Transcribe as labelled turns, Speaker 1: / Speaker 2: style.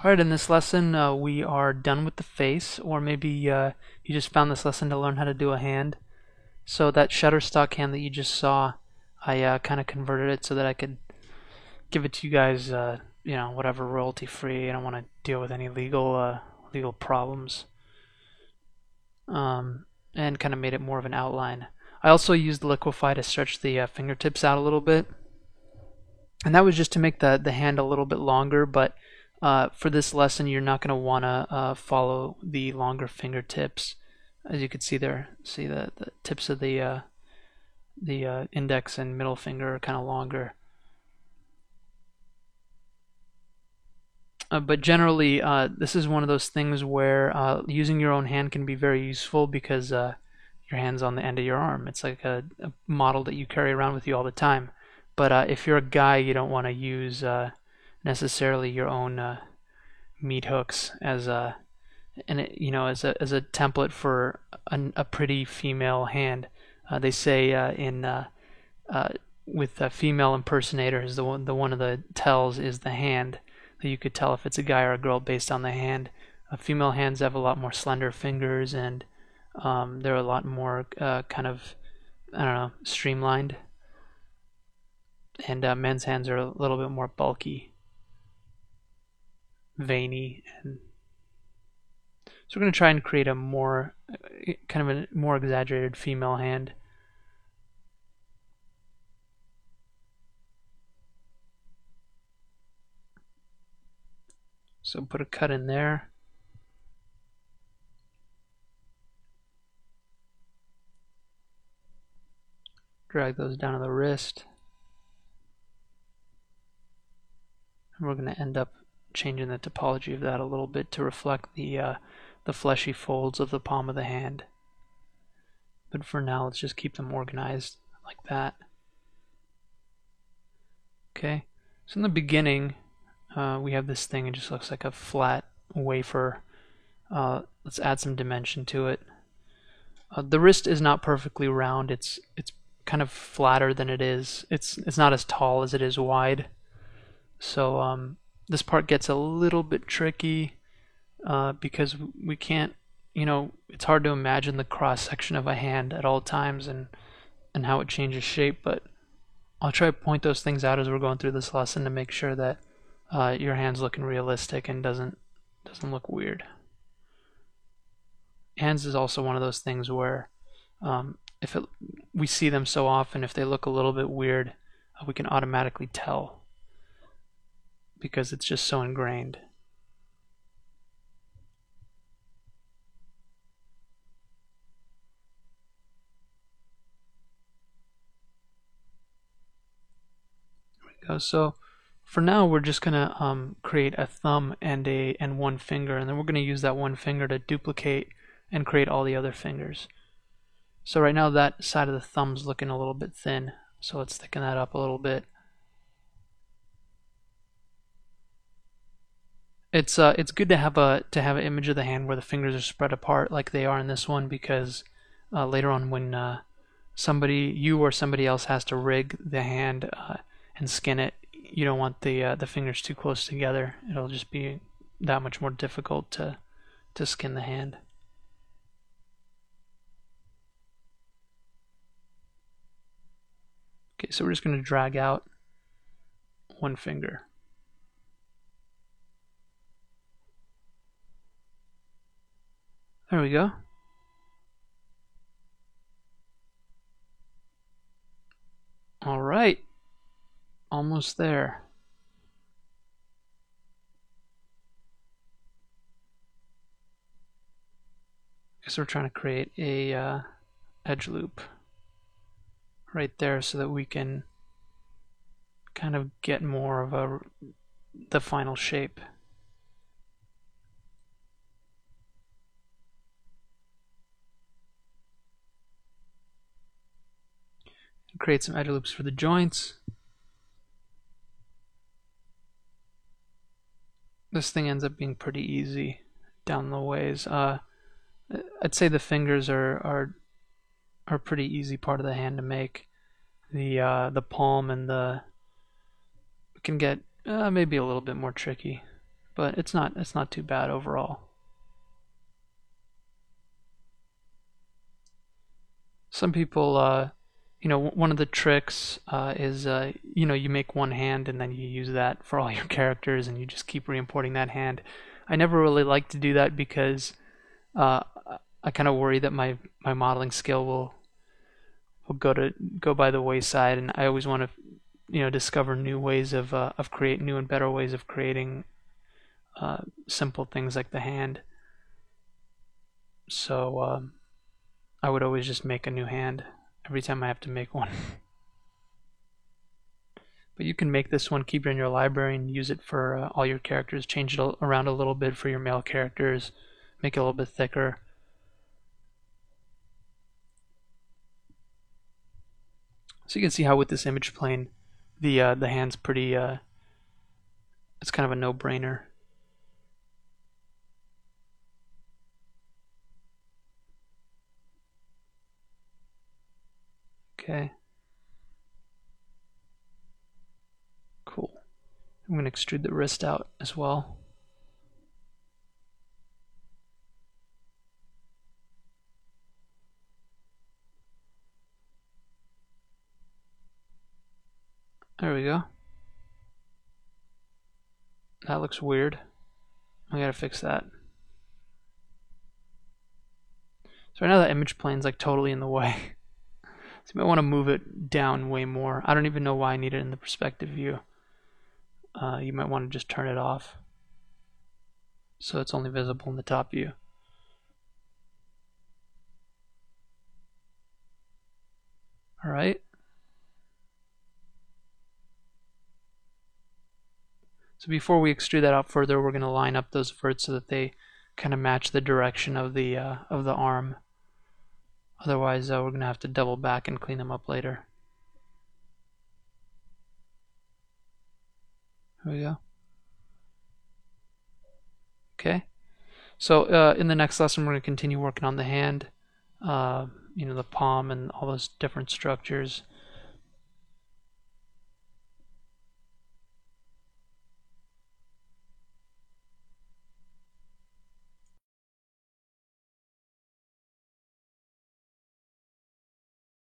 Speaker 1: Alright, in this lesson we are done with the face, or maybe you just found this lesson to learn how to do a hand. So that Shutterstock hand that you just saw, I kind of converted it so that I could give it to you guys, whatever, royalty free. I don't want to deal with any legal problems, and kind of made it more of an outline. I also used Liquify to stretch the fingertips out a little bit, and that was just to make the hand a little bit longer, but for this lesson, you're not going to want to follow the longer fingertips. As you can see there, see the tips of the index and middle finger are kind of longer. But generally, this is one of those things where using your own hand can be very useful because your hand's on the end of your arm. It's like a model that you carry around with you all the time. But if you're a guy, you don't want to use necessarily your own meat hooks as a template for a pretty female hand. They say with female impersonators, the one of the tells is the hand. That you could tell if it's a guy or a girl based on the hand. Female hands have a lot more slender fingers, and they're a lot more streamlined. And men's hands are a little bit more bulky, veiny, and so we're going to try and create a more exaggerated female hand. So put a cut in there. Drag those down to the wrist. And we're going to end up changing the topology of that a little bit to reflect the fleshy folds of the palm of the hand. But for now, let's just keep them organized like that. Okay, so in the beginning, we have this thing. It just looks like a flat wafer. Let's add some dimension to it. The wrist is not perfectly round. It's kind of flatter than it is. It's not as tall as it is wide. So this part gets a little bit tricky because we can't, it's hard to imagine the cross section of a hand at all times and how it changes shape. But I'll try to point those things out as we're going through this lesson to make sure that your hand's looking realistic and doesn't look weird. Hands is also one of those things where we see them so often, if they look a little bit weird, we can automatically tell because it's just so ingrained. There we go. So for now, we're just gonna create a thumb and one finger, and then we're gonna use that one finger to duplicate and create all the other fingers. So right now, that side of the thumb's looking a little bit thin, so let's thicken that up a little bit. It's good to have an image of the hand where the fingers are spread apart like they are in this one, because later on when you or somebody else has to rig the hand and skin it, you don't want the fingers too close together. It'll just be that much more difficult to skin the hand. Okay, so we're just going to drag out one finger. There we go. All right. Almost there. Guess we're trying to create a edge loop right there so that we can kind of get more of the final shape. Create some edge loops for the joints. This thing ends up being pretty easy down the ways. I'd say the fingers are pretty easy part of the hand to make. The palm and the can get maybe a little bit more tricky. but it's not too bad overall. Some people, one of the tricks is, you make one hand and then you use that for all your characters and you just keep re-importing that hand. I never really like to do that because uh, I kind of worry that my modeling skill will go by the wayside, and I always want to discover new ways of create new and better ways of creating simple things like the hand. So I would always just make a new hand every time I have to make one. But you can make this one, keep it in your library, and use it for all your characters. Change it around a little bit for your male characters, make it a little bit thicker. So you can see how with this image plane, the hand's pretty. It's kind of a no-brainer. Okay. Cool. I'm going to extrude the wrist out as well. There we go. That looks weird. I gotta fix that. So right now that image plane's like totally in the way. So you might want to move it down way more. I don't even know why I need it in the perspective view. You might want to just turn it off so it's only visible in the top view. Alright. So before we extrude that out further, we're going to line up those verts so that they kind of match the direction of the arm. Otherwise, we're going to have to double back and clean them up later. There we go. Okay. So in the next lesson, we're going to continue working on the hand, the palm, and all those different structures.